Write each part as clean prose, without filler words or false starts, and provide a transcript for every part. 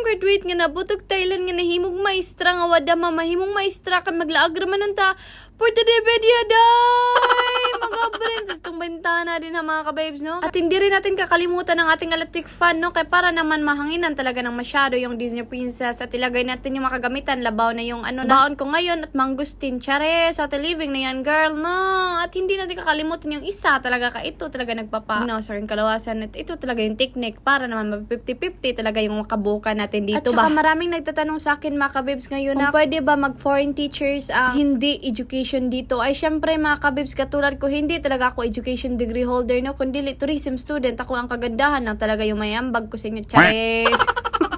graduate nga nabutog Thailand nga nahimog maestra nga wada mamahimong maestra ka maglaag raman unta for today video day mga friends itong bintana din ha mga kababes no. At hindi rin natin kakalimutan ang ating electric fan no kay para naman mahanginan talaga ng masyado yung Disney Princess at ilagay natin yung makagamitan labaw na yung ano na baon ko ngayon at mangustin chares sa living na yan girl no. At hindi natin kakalimutan yung isa talaga ka ito talaga nagpapa no sa kalawasan at ito talaga yung technique para naman 50-50 talaga yung makabuka natin dito. At saka maraming nagtatanong sa akin mga kabibs ngayon na pwede ba mag foreign teachers hindi education dito. Ay syempre mga kabibs katulad ko hindi talaga ako education degree holder no kundi tourism student ako. Ang kagandahan lang talaga yung may ambag ko sa inyo chares.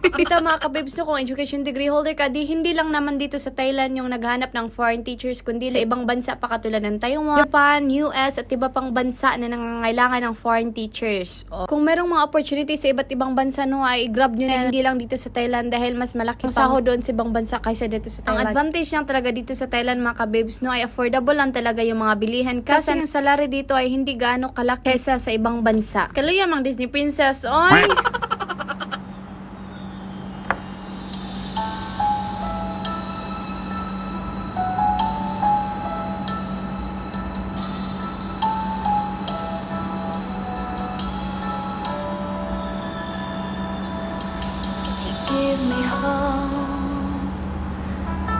Kita mga kabibs no kung education degree holder ka di hindi lang naman dito sa Thailand yung naghanap ng foreign teachers kundi sa ibang bansa pa katulad ng Taiwan, Japan, US at iba pang bansa na nangangailangan ng foreign teachers. Kung merong mga opportunity sa iba't ibang bansa no ay grab nyo na hindi lang dito sa Thailand dahil mas malaki ang sahod doon sa ibang bansa kaysa dito sa Thailand. Ang advantage lang talaga dito sa Thailand mga kabibs no ay affordable lang talaga yung mga bilihan kasi yung salary dito ay hindi gaano kalaki kaysa sa ibang bansa. Kaluya mang Disney Princess oy! Give me hope,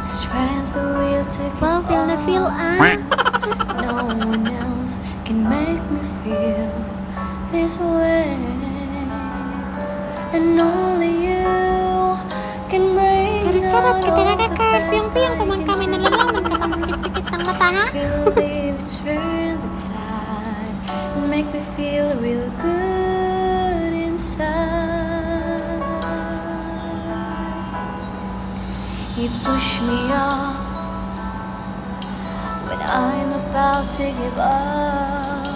strength, the will to keep on. No one else can make me feel this way, and only you can bring Charot-charot, out kita all the nakaka-curve best piyong-piyong I kumang can kami do. nalalaman ka pa magkit-pikit ng mata ha? Believe turn the tide and make me feel real good inside. You push me up when I'm about to give up.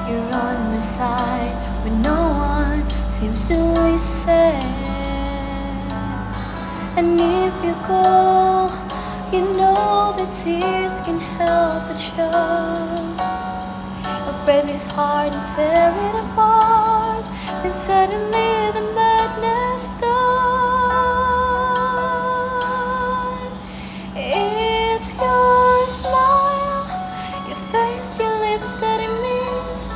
You're on my side when no one seems to listen. And if you go, you know the tears can help but show. I'll break this heart and tear it apart. Then suddenly the madness starts. It's your smile, your face, your lips that I missed,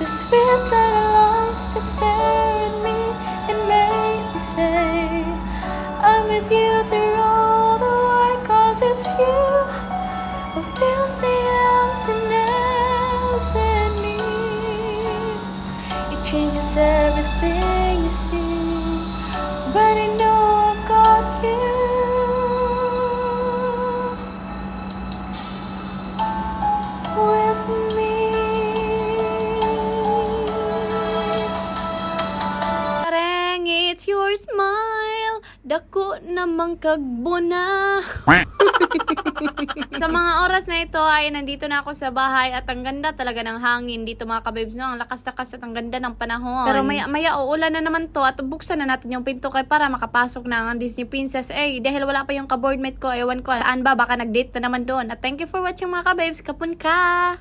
the spirit that I lost that stare at me and make me say I'm with you through all the way. 'Cause it's you who fills the emptiness in me. It changes everything you see, but I know I've got you with me. Parang it's your smile, dako namang kagbuna. Sa mga oras na ito ay nandito na ako sa bahay at ang ganda talaga ng hangin dito mga kabibs no. Ang lakas-lakas at ang ganda ng panahon. Pero maya uulan na naman to at buksan na natin yung pinto kay para makapasok na ang Disney Princess. Dahil wala pa yung ka-boardmate ko, ewan ko saan ba, baka nag-date na naman doon. At thank you for watching mga kabibs. Kapun ka!